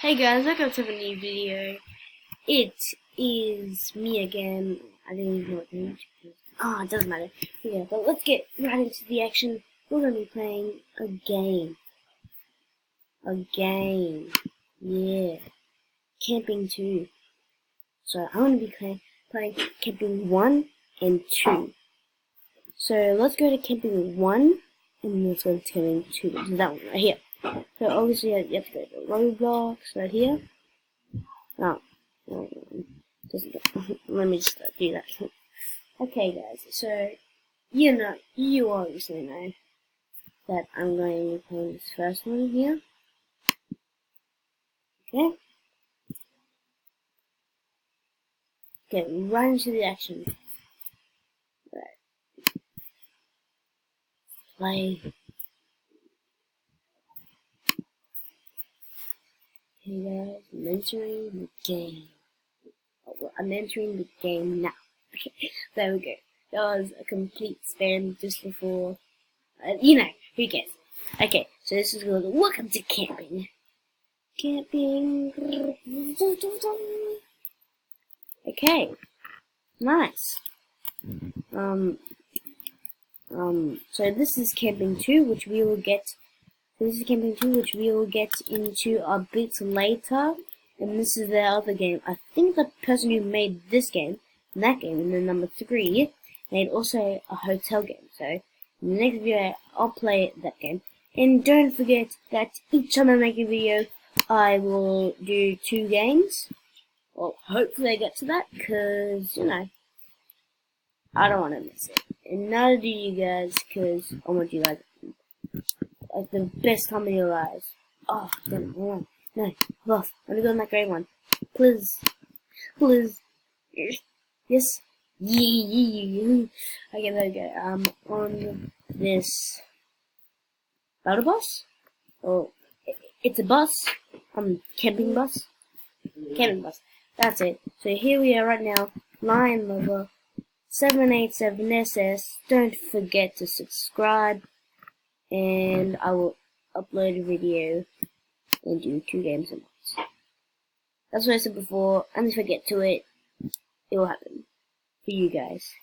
Hey guys, welcome to a new video. It is me again. I don't even know what the name is. It doesn't matter. Yeah, but let's get right into the action. We're going to be playing a game. Yeah. Camping 2. So I'm going to be playing Camping 1 and 2. So let's go to Camping 1 and let's go to Camping 2. This is that one right here. So obviously you have to go to roblox right here. No, let me just do that. Okay guys, so you obviously know that I'm going to be playing this first one here. Okay? Get right into the action. Right. Play. Okay guys, I'm entering the game. I'm entering the game now. Okay, there we go. That was a complete spam just before. Who cares? Okay, so this is called Welcome to Camping. Camping. Okay, nice. So this is Camping 2, which we will get. So this is Camping 2, which we will get into a bit later. And this is the other game. I think the person who made this game, that game, and then number 3, made also a hotel game. So in the next video, I'll play that game. And don't forget that each time I make a video, I will do 2 games. Well, hopefully I get to that, because, I don't want to miss it. And neither do you guys, because I want you guys like the best time of your lives. Oh, damn, hold on. No, boss, I want to go on that grey one. Please. Please. Yes. Yeah. Okay, there we go. On this battle bus? Oh, it's a bus. Camping bus. Camping bus. That's it. So here we are right now. Lion Lover 787SS. Don't forget to subscribe. And I will upload a video and do 2 games a month. That's what I said before, and if I get to it, it will happen for you guys.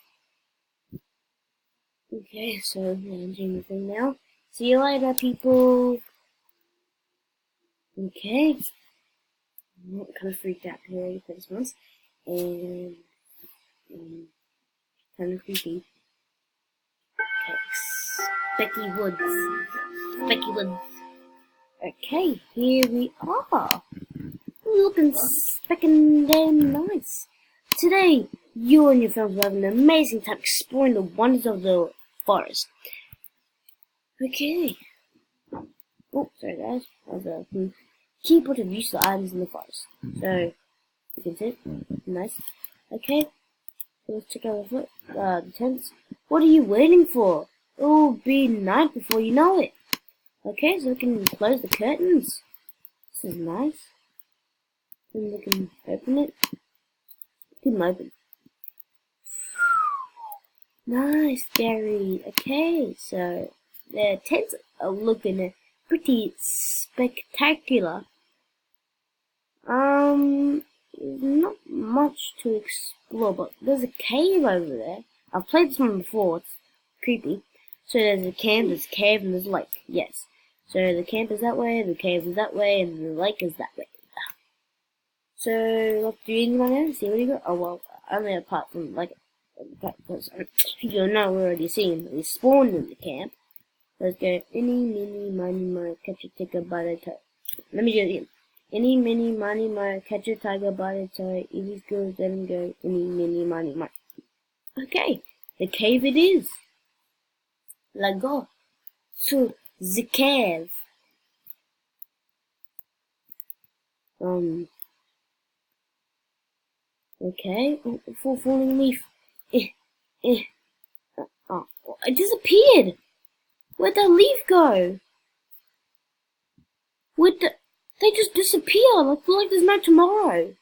Okay, so I'm doing the thing now. See you later, people. Okay. I'm kind of freaked out here for this month, and kind of creepy. Okay, Becky Woods. Okay, here we are. Looking speckin' damn nice. Today, you and your friends will have an amazing time exploring the wonders of the forest. Okay. Oh, sorry guys. That was a keyboard of useful items in the forest. So, you can see. Nice. Okay. So let's check out the tents. What are you waiting for? It will be night before you know it. Okay, so we can close the curtains. This is nice. And we can open it. Keep them open. Nice, Gary. Okay, so the tents are looking pretty spectacular. There's not much to explore, but there's a cave over there. I've played this one before. It's creepy. So there's a camp, there's a cave, and there's a lake. Yes. So the camp is that way, the cave is that way, and the lake is that way. So let's do anyone else? See what you got? Oh well, only apart from because you'll know we're already seeing we spawned in the camp. Let's go any, mini, miny, mo, catch a tiger by the toe. Let me do it again. Any, mini, miny, mo, catch a tiger by the toe. If he's good, let him go. Any, mini, miny, mo. Okay, the cave it is. Let's go to the cave. Okay, full falling leaf. Oh, it disappeared. Where'd that leaf go? They just disappear like there's no tomorrow.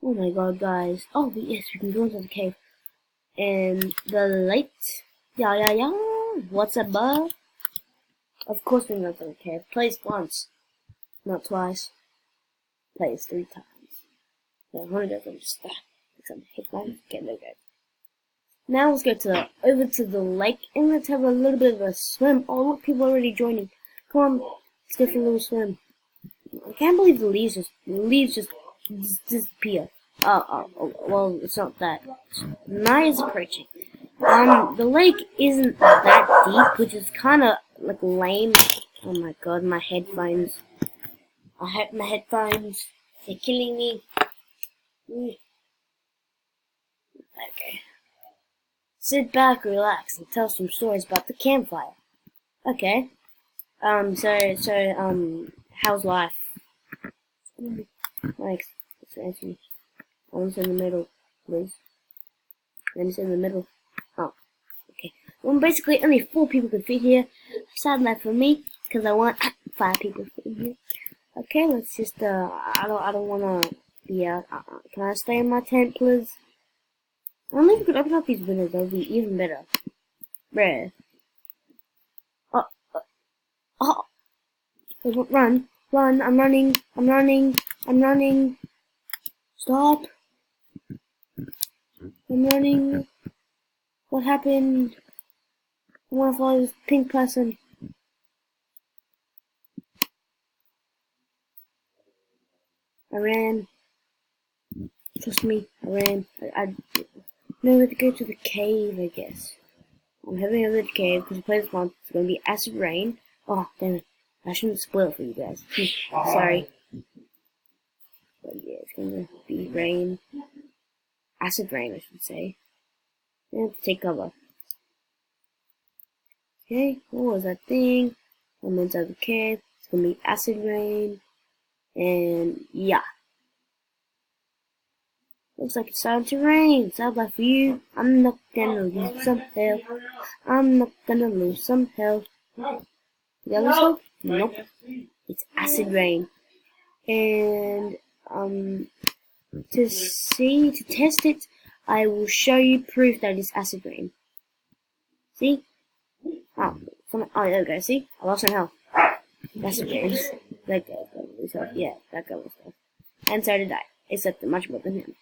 Oh my god, guys. Oh, yes, we can go into the cave. And the light. Yeah. What's up, bud? Of course we can go to the cave. Please once, not twice. plays 3 times. So one of those, I'm just some headlines. Okay, there we go. Now let's go to over to the lake and let's have a little bit of a swim. Oh look, people are already joining. Come on, let's go for a little swim. I can't believe the leaves just disappear. Oh, well, it's not that. Night is approaching. The lake isn't that deep, which is kind of like lame. Oh my god, my headphones. I hate my headphones. They're killing me. Okay. Sit back, relax, and tell some stories about the campfire. Okay. How's life? Like, answer. I want to sit in the middle, please. Let me sit in the middle. Oh, okay. Well, basically, only 4 people can fit here. Sad life for me, because I want 5 people to fit in here. Okay, let's just, I don't wanna be out. Can I stay in my tent, please? I don't think we could open up these windows, that would be even better. Bruh. Oh, run, I'm running. Stop. I'm running. What happened? I wanna follow this pink person. I ran. Trust me, I ran. I know where to go to the cave, I guess. I'm heading over to the cave because the place wants it's gonna be acid rain. Oh, damn it. I shouldn't spoil it for you guys. Sorry. But yeah, it's gonna be rain. Acid rain, I should say. I have to take cover. Okay, what was that thing? I'm inside the cave. It's gonna be acid rain. And yeah. Looks like it's starting to rain. Sad life for you. I'm not gonna lose some health. I'm not gonna lose some health. You got lose health? Nope. It's acid rain. And to test it, I will show you proof that it's acid rain. See? Oh, there we go. See? I lost some health. Acid rain. That guy's gonna lose health. Yeah, that guy lost health. And so did I. Except much more than him.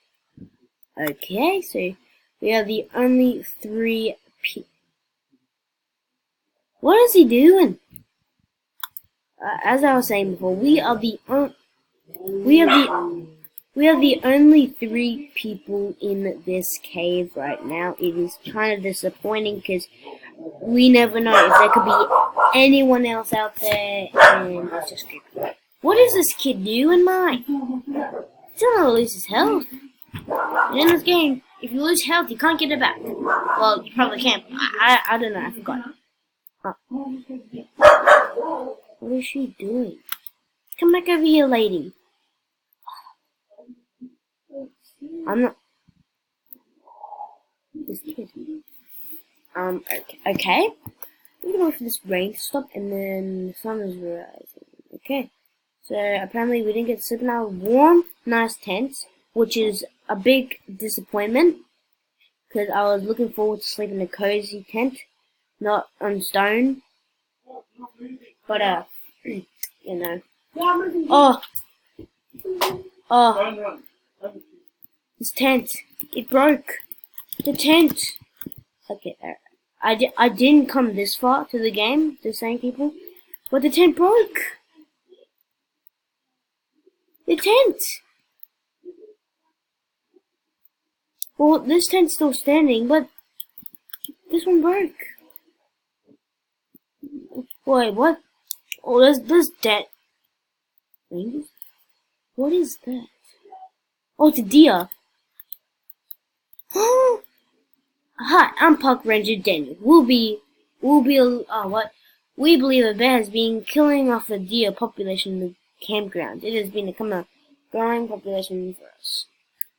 Okay, so we are the only 3 people. What is he doing? As I was saying before, we are the only 3 people in this cave right now. It is kind of disappointing because we never know if there could be anyone else out there, and it's just creepy. What is this kid doing, Mike? He's gonna lose his health. And in this game, if you lose health, you can't get it back. Well, you probably can't. I don't know. I forgot. What is she doing? Come back over here, lady. I'm not. This kid. Okay. I'm gonna wait for this rain to stop, and then the sun is rising. Okay. So apparently we didn't get to sleep in our warm, nice tents, which is a big disappointment, because I was looking forward to sleeping in a cozy tent, not on stone. But you know. Oh, this tent, it broke. The tent. Okay, I didn't come this far to the game, just saying, people, but the tent broke. The tent. Well, this tent's still standing, but this one broke. Wait, what? Oh, there's dead. What is that? Oh, it's a deer. Hi, I'm Park Ranger Daniel. We believe a bear has been killing off the deer population in the campground. It has become a growing population for us.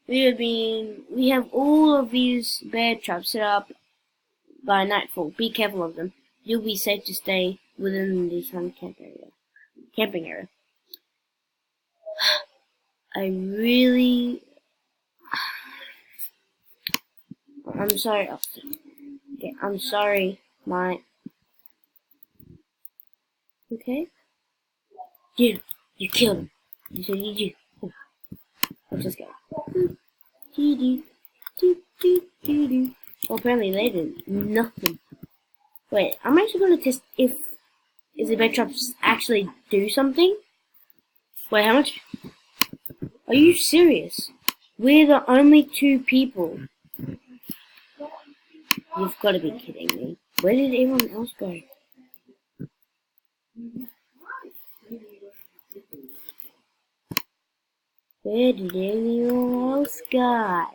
We have all of these bear traps set up by nightfall. Be careful of them. You'll be safe to stay within the camping area. I'm sorry, Austin. Okay, I'm sorry, okay? You killed him. You said you do. Let's just go. Well, apparently they did nothing. Wait, I'm actually going to test if the bear traps actually do something. Wait, how much? Are you serious? We're the only 2 people. You've got to be kidding me. Where did everyone else go? Where did anyone else go?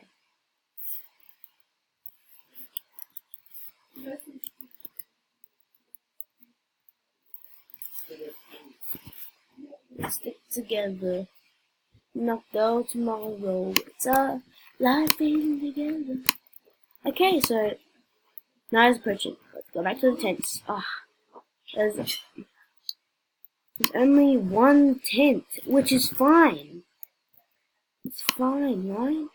Stick together. Not go tomorrow. It's a life being together. Okay, so now it's approaching. Let's go back to the tents. There's only 1 tent, which is fine. It's fine, right?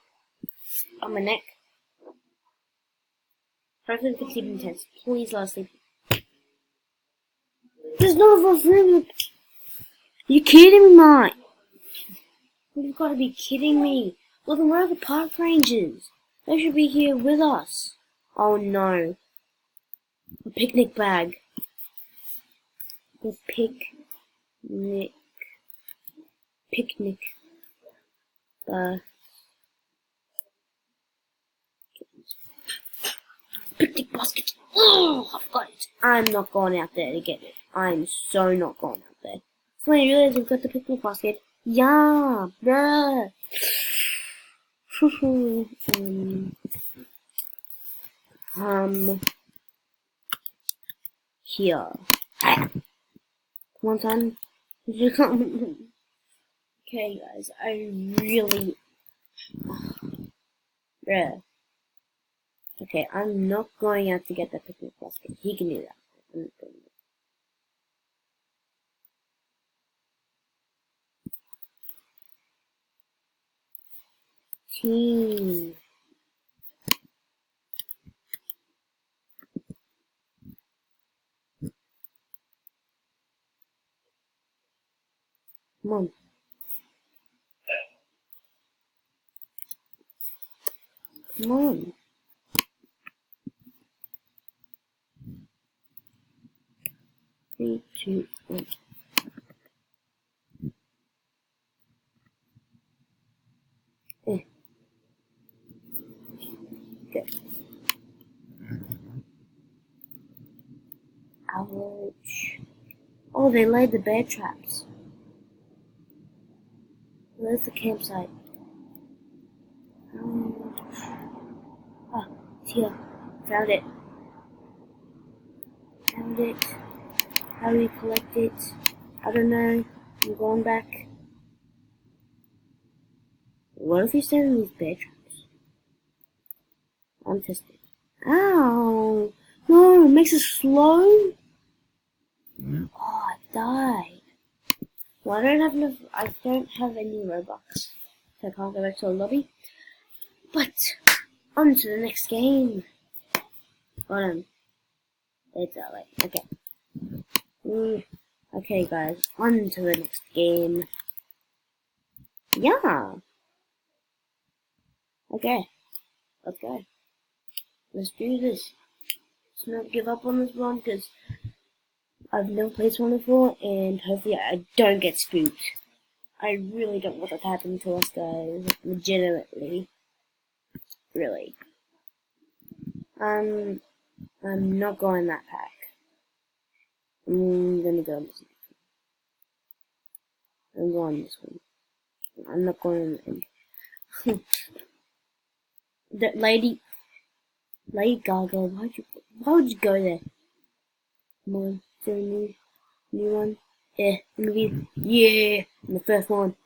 On my neck. Hopefully we can sleep in tents. Please let us sleep. There's not enough room. You kidding me, Mike? You've got to be kidding me. Well, then where are the park rangers? They should be here with us. Oh no. A picnic bag. The picnic. Picnic basket. Oh, I've got it. I'm not going out there to get it. I'm so not going out there. So I realize I've got the picnic basket. Yeah, bruh. Here. Come on, son. Okay, guys, I really... Bruh. Okay, I'm not going out to get that picnic basket. He can do that. I'm not doing that. Team. Come on. Come on. 3, 2, 1. Good. Ouch. Oh, they laid the bear traps. Where's the campsite? It's here. Found it. Found it. How do we collect it? I don't know. I'm going back. What if we stand in these bear traps? I'm testing. Ow! No, it makes it slow. Oh, I died. Well, I don't have any Robux, so I can't go back to the lobby. But on to the next game. Hold on. It's that way. Okay. Okay, guys. On to the next game. Yeah. Okay. Let's go. Let's do this. Let's not give up on this one because I've never played this one before, and hopefully I don't get spooked. I really don't want that to happen to us, guys. Legitimately. Really. I'm not going that pack. I'm gonna go on this one. I'm going this one. I'm not going on the Lady Gaga, why would you go there? Come on, is there a new one? Yeah, yeah, the first one.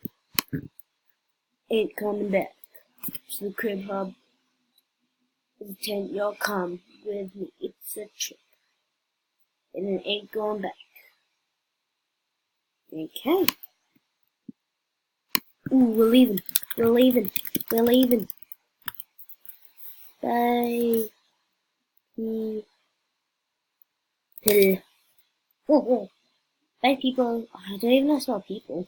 Ain't coming back. To the crib hub. The tent, you'll come with me. It's a trip. And it ain't going back. Okay. Ooh, we're leaving. We're leaving. We're leaving. Bye. Oh, oh. Bye, people. I don't even know how to spell people.